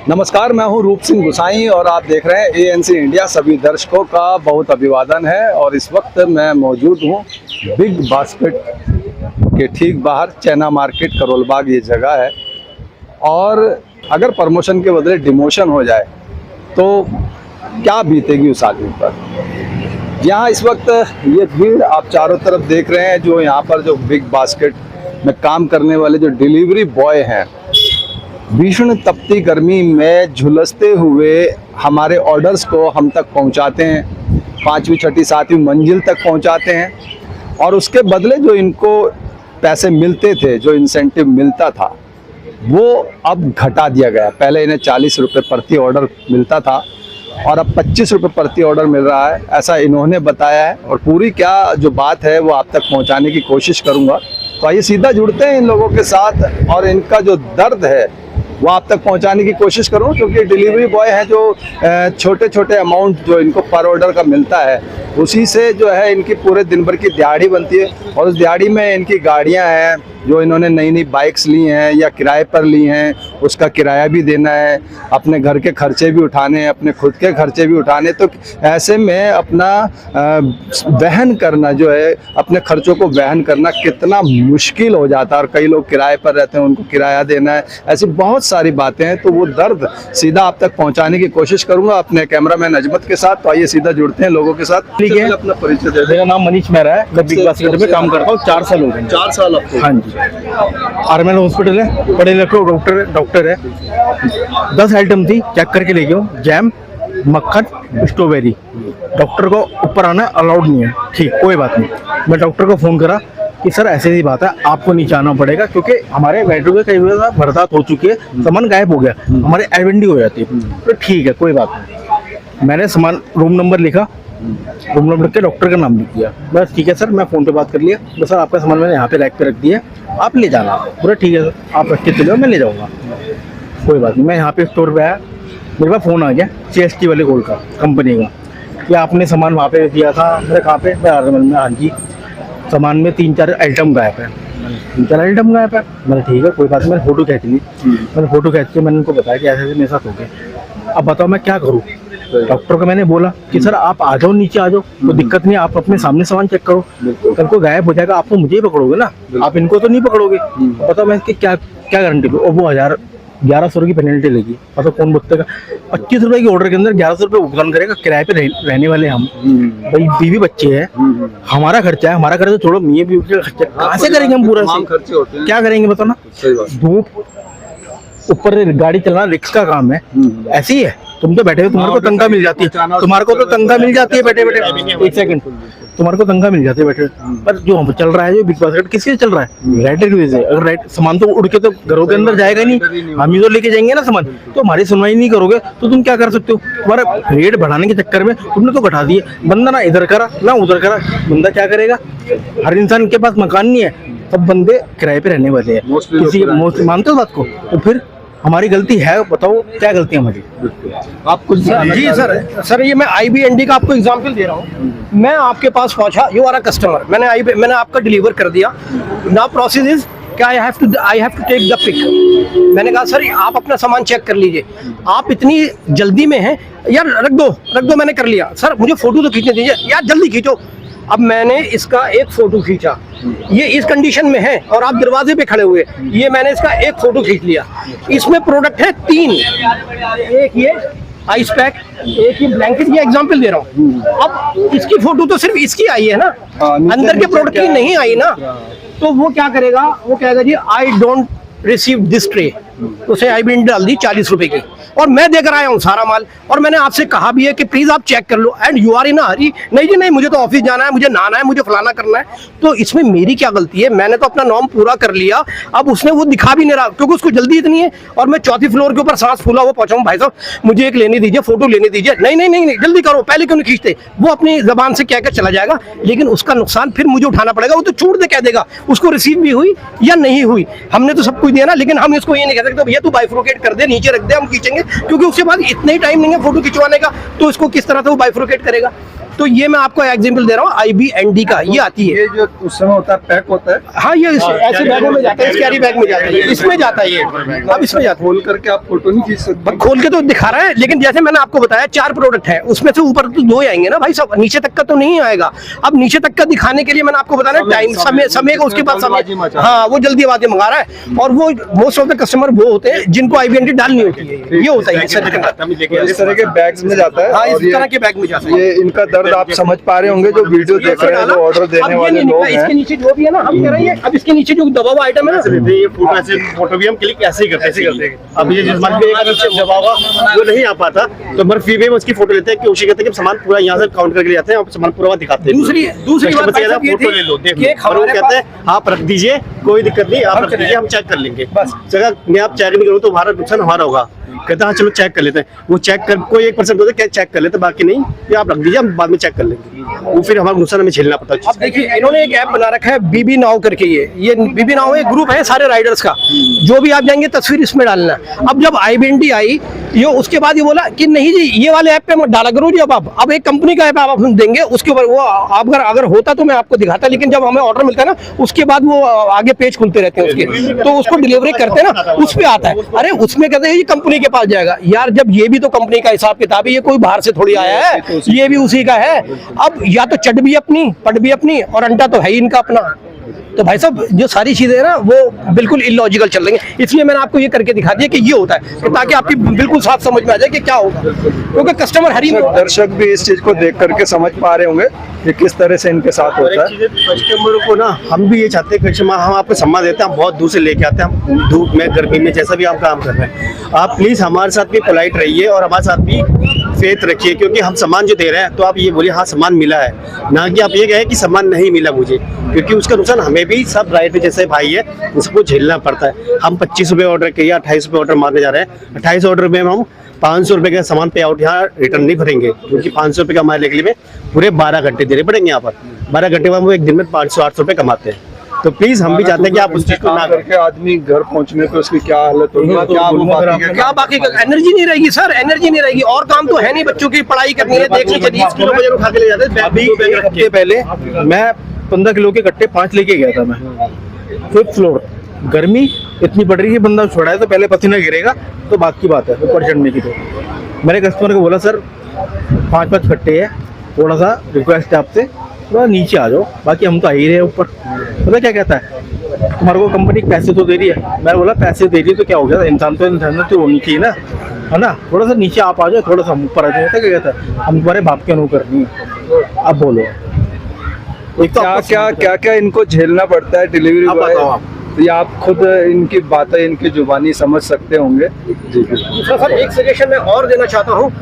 नमस्कार, मैं हूं रूप सिंह गुसाई और आप देख रहे हैं एएनसी इंडिया। सभी दर्शकों का बहुत अभिवादन है और इस वक्त मैं मौजूद हूं बिग बास्केट के ठीक बाहर। चैना मार्केट, करोल बाग ये जगह है। और अगर प्रमोशन के बदले डिमोशन हो जाए तो क्या बीतेगी उस आदमी पर। यहाँ इस वक्त ये भीड़ आप चारों तरफ देख रहे हैं। जो यहाँ पर जो बिग बास्केट में काम करने वाले जो डिलीवरी बॉय हैं, भीषण तपती गर्मी में झुलसते हुए हमारे ऑर्डर्स को हम तक पहुंचाते हैं, 5वीं 6ठी 7वीं मंजिल तक पहुंचाते हैं। और उसके बदले जो इनको पैसे मिलते थे, जो इंसेंटिव मिलता था, वो अब घटा दिया गया। पहले इन्हें 40 रुपये प्रति ऑर्डर मिलता था और अब 25 रुपये प्रति ऑर्डर मिल रहा है, ऐसा इन्होंने बताया है। और पूरी क्या जो बात है वो आप तक पहुंचाने की कोशिश करूंगा। तो आइए सीधा जुड़ते हैं इन लोगों के साथ और इनका जो दर्द है वो आप तक पहुंचाने की कोशिश करूं। क्योंकि डिलीवरी बॉय हैं जो छोटे छोटे अमाउंट जो इनको पर ऑर्डर का मिलता है, उसी से जो है इनकी पूरे दिन भर की दिहाड़ी बनती है। और उस दिहाड़ी में इनकी गाड़ियां हैं, जो इन्होंने नई नई बाइक्स ली हैं या किराए पर ली हैं, उसका किराया भी देना है, अपने घर के खर्चे भी उठाने हैं, अपने खुद के खर्चे भी उठाने। तो ऐसे में अपना वहन करना जो है, अपने खर्चों को वहन करना कितना मुश्किल हो जाता है। और कई लोग किराए पर रहते हैं, उनको किराया देना है। ऐसी बहुत सारी बातें हैं। तो वो दर्द सीधा आप तक पहुंचाने की कोशिश करूंगा अपने कैमरामैन अजमत के साथ। तो आइए सीधा जुड़ते हैं लोगों के साथ। ठीक है, अपना परिचय दे। मेरा नाम मनीष मेहरा है। मैं बिग बास्केट में काम करता हूँ, 4 साल हो गए। 4 साल आपको? हाँ जी। आरएमएल हॉस्पिटल है, पढ़े लिखे डॉक्टर है। 10 आइटम थी, चेक करके ले गया। जैम, मक्खन, स्ट्रॉबेरी। डॉक्टर को ऊपर आना अलाउड नहीं है। ठीक, कोई बात नहीं। मैं डॉक्टर को फ़ोन करा कि सर ऐसी ही बात है, आपको नीचे आना पड़ेगा, क्योंकि हमारे वेटरों में कई बार बर्दाश्त हो चुकी है, सामान गायब हो गया, हमारे एवेंडी हो जाती है। तो ठीक है, कोई बात नहीं। मैंने सामान रूम नंबर लिखा, रूम नंबर के डॉक्टर का नाम लिख दिया। बस ठीक है सर, मैं फ़ोन पे बात कर लिया। बस सर आपका सामान मैंने यहाँ पे रैक पे रख दिया, आप ले जाना। पूरा ठीक है सर, आप रख के चले जाओ, मैं ले जाऊँगा, कोई बात नहीं। मैं यहाँ पे स्टोर पे आया, मेरे पास फ़ोन आ गया CST वाले कॉल का, कंपनी का, कि आपने सामान वहाँ पे दिया था। मेरे कहाँ पे? मैं आरएमएल में। हाँ जी, सामान में 3-4 आइटम गायब है। 3-4 आइटम गायब है। मैंने ठीक है, कोई बात नहीं। मैंने फ़ोटो खींच ली। मैंने फ़ोटो खींच के मैंने उनको बताया कि ऐसे ऐसे मेरे साथ हो गया। अब बताओ मैं क्या करूँ। डॉक्टर को मैंने बोला कि सर आप आ जाओ, नीचे आ जाओ, कोई दिक्कत नहीं, आप अपने सामने सामान चेक करो। कल को गायब हो जाएगा, आप तो मुझे ही पकड़ोगे ना, आप इनको तो नहीं पकड़ोगे। बताओ मैं इसकी क्या क्या गारंटी दूँ। और वो 1100 की पेनल्टी लगी। मतलब कौन भुगतेगा? 25 रुपए की ऑर्डर के अंदर 1100 रुपये भुगतान करेगा। किराए पे रहने वाले हम, भाई बीवी बच्चे हैं, हमारा खर्चा है। हमारा खर्चा छोड़ो, मियाँ बीवी का खर्चा कहाँ से करेंगे हम? पूरा खर्चे होते हैं, क्या करेंगे बताओ ना। धूप, ऊपर गाड़ी चलाना रिक्स का काम है। ऐसे ही है, तुम तो बैठे हो, तुम्हारे को तनख्वाह मिल जाती है, तुम्हारे को तो तनख्वाह मिल जाती है बैठे बैठे। एक सेकंड, तुम्हारे को तनख्वाह मिल जाती है बैठे। पर जो हम चल रहा है, जो बिग बास्केट किसके चल रहा है? राइडर की वजह से। अगर राइट सामान तो उड़ के तो घरों के अंदर जाएगा नहीं, हम ही तो लेके जाएंगे ना सामान। तो हमारी सुनवाई नहीं करोगे तो तुम क्या कर सकते हो? तुम्हारा रेट बढ़ाने के चक्कर में तुमने तो घटा दिए। बंदा ना इधर करा ना उधर करा, बंदा क्या करेगा? हर इंसान के पास मकान नहीं है, सब बंदे किराए पे रहने वाले हैं। किसी मानते हो बात को? तो फिर हमारी गलती है, बताओ क्या गलती है हमारी? आप कुछ जी सर, ये मैं IBND का आपको एग्जांपल दे रहा हूँ। मैं आपके पास पहुंचा, यू आर अ कस्टमर, मैंने आपका डिलीवर कर दिया। नाउ प्रोसेस इज क्या I have to take the pick. मैंने कहा सर आप अपना सामान चेक कर लीजिए, आप इतनी जल्दी में हैं यार, रख दो। मैंने कर लिया। सर मुझे फोटो तो खींचने दीजिए यार, जल्दी खींचो। अब मैंने इसका एक फोटो खींचा, ये इस कंडीशन में है और आप दरवाजे पे खड़े हुए, ये मैंने इसका एक फोटो खींच लिया। इसमें प्रोडक्ट है 3, एक ये आइस पैक, एक ये ब्लैंकेट, ये एग्जांपल दे रहा हूँ। अब इसकी फोटो तो सिर्फ इसकी आई है ना, अंदर के प्रोडक्ट की नहीं आई ना। तो वो क्या करेगा? वो कहेगा जी I don't receive this tray, उसे IBND डाल दी 40 रुपए की। और मैं देकर आया हूँ सारा माल, और मैंने आपसे कहा भी है कि प्लीज आप चेक कर लो, एंड यू आर इन अ हरी। नहीं जी नहीं, मुझे तो ऑफिस जाना है, मुझे नहाना है, मुझे फलाना करना है। तो इसमें मेरी क्या गलती है? मैंने तो अपना नॉर्म पूरा कर लिया। अब उसने वो दिखा भी नहीं रहा, क्योंकि उसको जल्दी इतनी है। और मैं 4थी फ्लोर के ऊपर सांस फूला हुआ पहुंचा हूँ, भाई साहब मुझे एक लेने दीजिए, फोटो लेने दीजिए। नहीं, जल्दी करो, पहले क्यों नहीं खींचते? वो अपनी जबान से कहकर चला जाएगा, लेकिन उसका नुकसान फिर मुझे उठाना पड़ेगा। वो तो छूट दे कह देगा उसको रिसीव भी हुई या नहीं हुई। हमने तो सब कुछ दिया ना, लेकिन हम इसको ये नहीं कह सकते भैया तू बाइफ्रोकेट कर दे, नीचे रख दे, हम खींचेंगे। क्योंकि उसके बाद इतने ही टाइम नहीं है फोटो खिंचवाने का, तो इसको किस तरह से वो बाइफ्रोकेट करेगा? तो ये मैं आपको एग्जांपल दे रहा हूँ IBND का, ये आती है। ये जो उस समय होता है पैक होता है, हाँ ये ऐसे बैगों में जाता है, इस कैरी बैग में जाता है, इसमें जाता है ये। अब इसमें जाता है, खोल करके आप फोटो नहीं खींच सकते। खोल के तो दिखा रहा है, लेकिन जैसे मैंने आपको बताया 4 प्रोडक्ट है, उसमें से ऊपर तो 2 आएंगे ना भाई साहब, नीचे तक का तो नहीं आएगा। अब नीचे तक का दिखाने के लिए मैंने आपको बताया टाइम, समय का, उसके बाद समय, हाँ वो जल्दीबाजी मंगा रहा है। और वो मोस्ट ऑफ द कस्टमर वो होते हैं जिनको IBND डालनी होती है, ये होता है इस तरह के बैग्स में जाता है। हाँ, इस और ये- तरह के बैग में जाता है। ये इनका दर्द आप समझ पा रहे होंगे जो वीडियो देख रहे हैं, जो ऑर्डर देने वाले लोग इसके हैं। नीचे जो भी है ना, हम कह रहे हैं अब इसके नीचे जो दबा हुआ आइटम है ना, ये फोटो भी हम क्लिक ऐसे ही करते हैं। अब ये जिस मन पे एक नीचे दबा होगा वो नहीं आ पाता, तो हमारे फी में उसकी फोटो लेते हैं, कोशिश करते हैं कि सामान पूरा यहाँ से काउंट करके ले जाते हैं और सामान पूरा दिखाते हैं। दूसरी बात भाई साहब ये फोटो थी ले लो, कि देखो, और वो कहते हैं आप रख दीजिए, कोई दिक्कत नहीं, आप रख दीजिए, हम चेक कर लेंगे। बस जगह मैं आप चेक नहीं करूँ तो हमारा नुकसान हमारा होगा। कहते हैं हाँ चलो चेक कर लेते हैं, वो चेक कर कोई 1% होता है चेक कर लेते हैं, बाकी नहीं, ये आप रख दीजिए, हम बाद में चेक कर लेंगे। वो फिर हमारा नुकसान हमें झेलना पड़ता है। अब देखिए इन्होंने एक ऐप बना रखा है BB Now करके, ये BB Now एक ग्रुप है सारे राइडर्स का, जो भी आप जाएंगे तस्वीर इसमें डालना है। अब जब IBND आई ये, उसके बाद ये बोला कि नहीं जी ये वाले ऐप पे मत डाला करो जी, अब एक कंपनी का ऐप आप हम देंगे, उसके ऊपर वो आप अगर होता तो मैं आपको दिखाता, लेकिन जब हमें ऑर्डर मिलता है ना उसके बाद वो आगे पेज खुलते रहते हैं उसके, तो उसको डिलीवरी करते हैं ना, उस पे आता है। अरे उसमें कहते हैं ये कंपनी के पास जाएगा यार, जब ये भी तो कंपनी का हिसाब किताब है, ये कोई बाहर से थोड़ी आया है, ये भी उसी का है। अब या तो चट भी अपनी, पट भी अपनी, और अंटा तो है ही इनका अपना। तो भाई साहब जो सारी चीजें ना वो बिल्कुल इलॉजिकल चल रही हैं, इसलिए मैंने आपको ये करके दिखा दिया कि ये होता है, कि ताकि आपकी बिल्कुल साफ समझ में आ जाए कि क्या होगा, क्योंकि कस्टमर हरी दर्शक भी इस चीज को देख करके समझ पा रहे होंगे कि किस तरह से इनके साथ और एक होता चीज़ है। है, कस्टमरों को ना हम भी ये चाहते हैं कस्टमर हम आपको सम्मान देते हैं, हम बहुत दूर से लेके आते हैं, हम धूप में गर्मी में जैसा भी हम काम कर रहे हैं, आप प्लीज हमारे साथ भी पोलाइट रहिए और हमारे साथ भी फेथ रखिए, क्योंकि हम सामान जो दे रहे हैं तो आप ये बोलिए हाँ सामान मिला है, ना कि आप ये कहें कि सामान नहीं मिला मुझे, क्योंकि उसका नुकसान हमें भी सब राइट जैसे भाई है उसको झेलना पड़ता है। हम 25 रुपये ऑर्डर किए या 28 रुपये ऑर्डर मारने जा रहे हैं, 28 ऑर्डर में हम 500 रुपये का सामान पे आउट यहाँ रिटर्न नहीं भरेंगे, क्योंकि 500 रुपये का हमारे लिए में पूरे 12 घंटे देने पड़ेंगे। यहाँ पर 12 घंटे में हम एक दिन में 500-800 रुपये कमाते हैं, तो प्लीज हम भी चाहते हैं कि आप उस चीज को ना करके आदमी घर पहुंचने पे उसकी क्या हालत होगी, क्या वो बाकी क्या बाकी एनर्जी नहीं रहेगी सर, एनर्जी नहीं रहेगी, और काम तो है नहीं, बच्चों की पढ़ाई करनी है, देखनी चलिए। 20 किलो वजन उठा के ले जाते हैं, अभी बैग एक रख के। हफ्ते पहले मैं 15 किलो के कट्टे 5 लेके गया था मैं, 5th फ्लोर, गर्मी इतनी पड़ रही है, बंदा छोड़ा है तो पहले पसीना गिरेगा, तो बाकी बात है ऊपर चढ़ने की। तो मैंने कस्टमर को बोला सर 5-5 कट्टे है, थोड़ा सा रिक्वेस्ट है आपसे थोड़ा नीचे आ जाओ, बाकी हम तो आ ही रहे ऊपर। पता क्या कहता है, तुम्हारे को कंपनी पैसे तो दे रही है। मैंने बोला पैसे दे रही है तो क्या हो गया, इंसान तो होनी चाहिए ना, है ना, थोड़ा सा नीचे आप आ जाओ, थोड़ा सा हम ऊपर आ जाए। क्या कहता है, हम तुम्हारे बाप के अनुकर नहीं है। अब बोलो एक तो क्या क्या क्या क्या इनको झेलना पड़ता है डिलीवरी आप बॉय, बताओ आप। तो ये आप खुद इनकी बातें, इनकी जुबानी समझ सकते होंगे। जी दूसरा सर एक सजेशन मैं और देना चाहता हूँ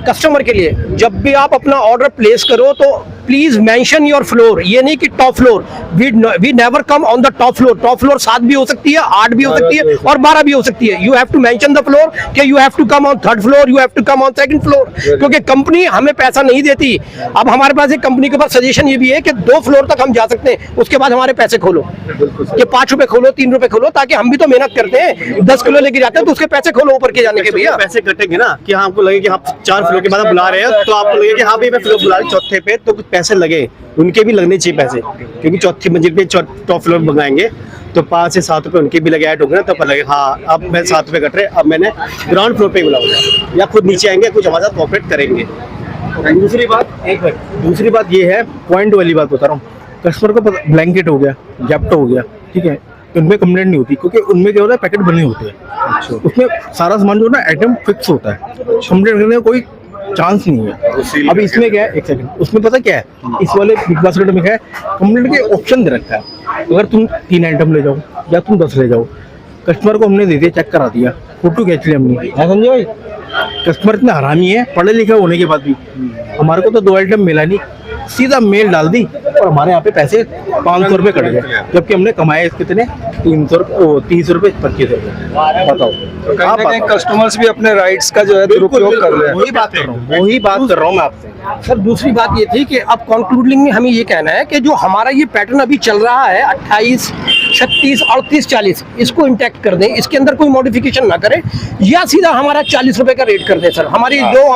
कस्टमर के लिए, जब भी आप अपना ऑर्डर प्लेस करो तो प्लीज मेंशन योर फ्लोर, ये नहीं कि top floor, we never come on the top floor. Top floor 7 भी हो सकती है, 8 भी हो सकती है और 12 भी हो सकती है। You have to mention the floor कि you have to come on 3rd floor, you have to come on 2nd floor, क्योंकि कंपनी हमें पैसा नहीं देती। अब हमारे पास एक कंपनी के पास सजेशन ये भी है कि 2 फ्लोर तक हम जा सकते हैं, उसके बाद हमारे पैसे खोलो, कि 5 रुपए खोलो, 3 रुपए खोलो, ताकि हम भी तो मेहनत करते हैं, 10 किलो लेके जाते हैं तो उसके पैसे खोलो ऊपर के जाने के भैया। पैसे कटेंगे ना कि हाँ, आपको लगे कि आप 4 फ्लोर के बाद आप बुला रहे हैं, तो आपको लगे कि हाँ भाई मैं फ्लोर बुला रही चौथे पे, तो कुछ पैसे लगे, उनके भी लगने चाहिए पैसे, क्योंकि चौथी मंजिल पे टॉप फ्लोर मंगाएंगे तो 5 से 7 रुपए उनके भी लगे, ऐड होंगे ना, तब लगे हाँ अब मैं 7 रुपए कट रहे, अब मैंने ग्राउंड फ्लोर पे ही बुलाऊंगा, या खुद नीचे आएंगे, कुछ हमारे साथ कॉपरेट करेंगे। दूसरी बात एक मिनट, दूसरी बात ये है, पॉइंट वाली बात बता रहा हूँ, कस्टमर को ब्लैंकेट हो गया, जैप्टो हो गया, ठीक है, उनमें कंप्लेंट नहीं होती, क्योंकि उनमें क्या होता है पैकेट बने होते हैं, उसमें सारा सामान जो है ना आइटम फिक्स होता है, कंप्लेंट करने का कोई चांस नहीं है। अब इसमें क्या है, एक सेकंड, उसमें पता क्या है, इस वाले बिग बास्केट में क्या है, कंप्लेंट के ऑप्शन दे रखा है, अगर तुम 3 आइटम ले जाओ या तुम 10 ले जाओ, कस्टमर को हमने दे दिया, चेक करा दिया, फोटो खींच लिया हमने, है समझे भाई। कस्टमर इतना हरामी है, पढ़े लिखे होने के बाद भी, हमारे को तो 2 आइटम मिला नहीं, सीधा मेल डाल दी और हमारे यहाँ पे पैसे 500 रुपये कट गए, जबकि हमने कमाए कितने 300 रुपये, 30 रुपये 25 रुपये। बताओ, तो कहीं ना कहीं कस्टमर्स भी अपने राइट्स का जो है दुरुपयोग कर रहे हैं। वही बात कर रहा हूँ मैं आपसे। सर दूसरी बात ये थी कि अब कंक्लूडिंग में हमें ये कहना है कि जो हमारा ये पैटर्न अभी चल रहा है 28, 36, 38, 40 इसको इंटैक्ट कर दें, इसके अंदर कोई मॉडिफिकेशन ना करें, या सीधा हमारा 40 रुपए का रेट कर दें सर। हमारी जो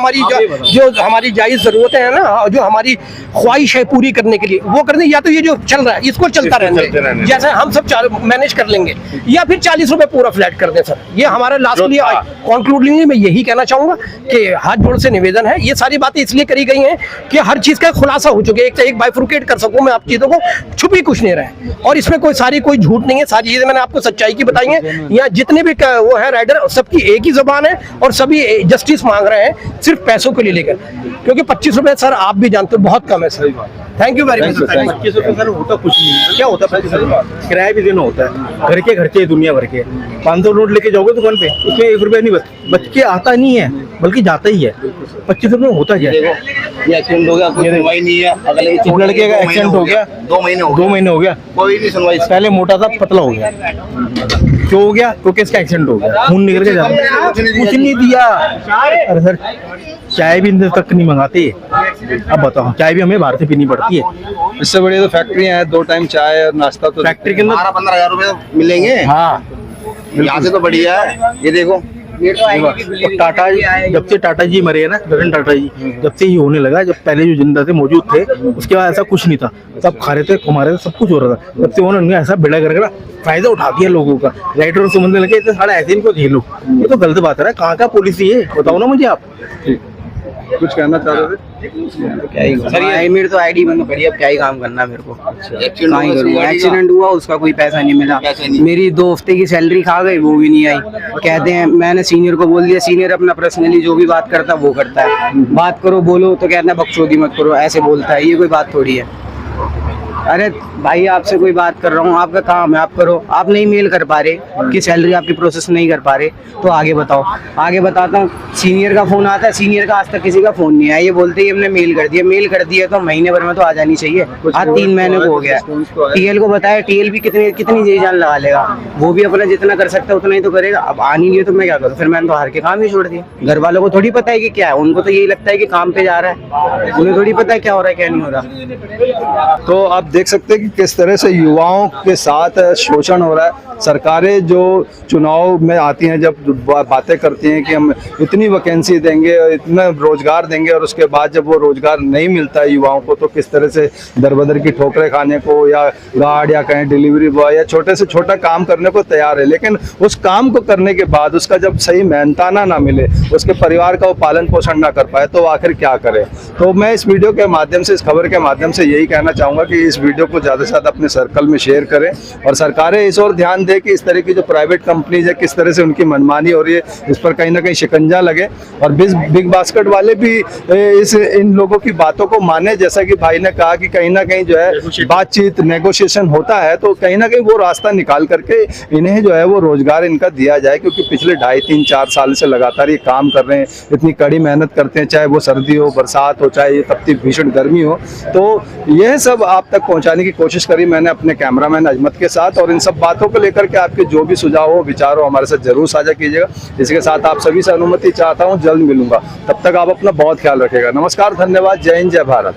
हमारी जायज़ ज़रूरतें हैं ना, जो हमारी ख्वाहिश है पूरी करने के लिए वो कर दें, या तो ये जो चल रहा है इसको चलता रहने दें, जैसे हम सब मैनेज कर लेंगे, या फिर 40 रुपए पूरा फ्लैट कर दें सर। ये हमारा लास्टली कंक्लूडिंगली मैं यही कहना चाहूंगा कि हाथ जोड़ से निवेदन है, ये सारी बातें इसलिए करी गई हैं कि हर चीज का खुलासा हो चुके, एक बाइफुर्केट कर सकूं मैं आप चीजों को, छुपी कुछ नहीं रहे, और इसमें कोई झूठ नहीं है, सारी चीजें मैंने आपको सच्चाई की बताई है। यहाँ जितने भी वो है राइडर सबकी एक ही जुबान है और सभी जस्टिस मांग रहे हैं सिर्फ पैसों के लिए लेकर, क्योंकि 25 रुपए सर आप भी जानते हो बहुत कम है sir. Thank you very much. 25 रुपये सर होता कुछ नहीं है, क्या होता है 25 रुपये? किराया भी देना होता है, घर के खर्चे दुनिया भर के। 500 नोट लेके जाओगे दुकान पे, उसमें 1 रुपया नहीं बच के आता नहीं है, बल्कि जाता ही है। 25 रुपये होता क्या है? ये एक्सीडेंट हो गया, कोई सुनवाई नहीं है। अगले इस लड़के का एक्सीडेंट हो गया, 2 महीने 2 महीने हो गया, कोई नहीं सुनवाई। पहले मोटा था पतला हो गया, क्यों हो गया? क्योंकि इसका एक्सीडेंट हो गया, खून निकल के जाता, कुछ नहीं दिया। अरे सर चाय भी इधर तक नहीं मंगाते, अब बताओ चाय भी हमें बाहर से पीनी पड़ती है। इससे बड़ी तो फैक्ट्रियां हैं, 2 टाइम चाय और नाश्ता तो फैक्ट्री के अंदर 12-15 हजार रुपए मिलेंगे। हाँ यहाँ से तो बढ़िया है, ये देखो। टाटा, जब से टाटा जी मरे हैं ना, रतन टाटा जी, जब से ही होने लगा। जब पहले जो जिंदा थे मौजूद थे उसके बाद ऐसा कुछ नहीं था, सब खा रहे थे, कमा रहे थे, सब कुछ हो रहा था। जब से उन्होंने ऐसा बेड़ा करके ना फायदा उठा दिया लोगों का, राइडरों से समझने लगे साढ़े ऐसे इनको झेलो, ये तो गलत बात है ना। कहाँ का पॉलिसी है बताओ ना मुझे आप। कुछ कहना चाह रहे थे? क्या ही सर, ये मेरी तो आईडी बंद पड़ी, अब क्या ही काम करना है मेरे को। एक्सीडेंट एक्सीडेंट हुआ, उसका कोई पैसा नहीं मिला, मेरी 2 हफ्ते की सैलरी खा गई, वो भी नहीं आई। कहते हैं, मैंने सीनियर को बोल दिया, सीनियर अपना पर्सनली जो भी बात करता है वो करता है, बात करो बोलो तो कहता है बकचोदी मत करो, ऐसे बोलता है। ये कोई बात थोड़ी है। अरे भाई आपसे कोई बात कर रहा हूँ, आपका काम है आप करो, आप नहीं मेल कर पा रहे कि सैलरी आपकी प्रोसेस नहीं कर पा रहे तो आगे बताओ। आगे बताता हूँ, सीनियर का फोन आता है, सीनियर का आज तक किसी का फोन नहीं आया, ये बोलते ही हमने मेल कर दिया तो महीने भर में तो आ जानी चाहिए, आज 3 महीने को हो गया। टीएल को बताया, टीएल भी कितनी जी जान लगा लेगा, वो भी अपना जितना कर सकता है उतना ही तो करेगा। अब आ नहीं लिए तो मैं क्या करूँ? फिर मैंने तो हार के काम ही छोड़ दिया। घर वालों को थोड़ी पता है कि क्या है, उनको तो यही लगता है कि काम पे जा रहा है, उन्हें थोड़ी पता है क्या हो रहा है क्या नहीं हो रहा। तो आप देख सकते हैं कि किस तरह से युवाओं के साथ शोषण हो रहा है। सरकारें जो चुनाव में आती हैं, जब बातें करती हैं कि हम इतनी वैकेंसी देंगे और इतना रोजगार देंगे, और उसके बाद जब वो रोजगार नहीं मिलता है युवाओं को, तो किस तरह से दरबदर की ठोकरें खाने को, या गार्ड या कहीं डिलीवरी बॉय या छोटे से छोटा काम करने को तैयार है। लेकिन उस काम को करने के बाद उसका जब सही मेहनताना ना मिले, उसके परिवार का वो पालन पोषण ना कर पाए, तो आखिर क्या करे। तो मैं इस वीडियो के माध्यम से, इस खबर के माध्यम से यही कहना चाहूँगा कि इस वीडियो को ज़्यादा से ज़्यादा अपने सर्कल में शेयर करें, और सरकारें इस ओर ध्यान दें कि इस तरह की जो प्राइवेट कंपनीज है किस तरह से उनकी मनमानी हो रही है, इस पर कहीं ना कहीं शिकंजा लगे। और बिग बास्केट वाले भी इन लोगों की बातों को माने। जैसा कि भाई ने कहा कि कहीं ना कहीं जो है बातचीत, नेगोशिएशन होता है, तो कहीं ना कहीं वो रास्ता निकाल करके इन्हें जो है वो रोजगार इनका दिया जाए, क्योंकि पिछले 2.5, 3, 4 साल से लगातार ये काम कर रहे हैं, इतनी कड़ी मेहनत करते हैं, चाहे वो सर्दी हो, बरसात हो, चाहे ये तपती भीषण गर्मी हो। तो यह सब आप तक पहुंचाने की कोशिश करी मैंने अपने कैमरामैन अजमत के साथ, और इन सब बातों को लेकर के आपके जो भी सुझाव हो, विचार हो, हमारे साथ जरूर साझा कीजिएगा। इसके साथ आप सभी से अनुमति चाहता हूं, जल्द मिलूंगा, तब तक आप अपना बहुत ख्याल रखिएगा। नमस्कार, धन्यवाद, जय हिंद, जय भारत।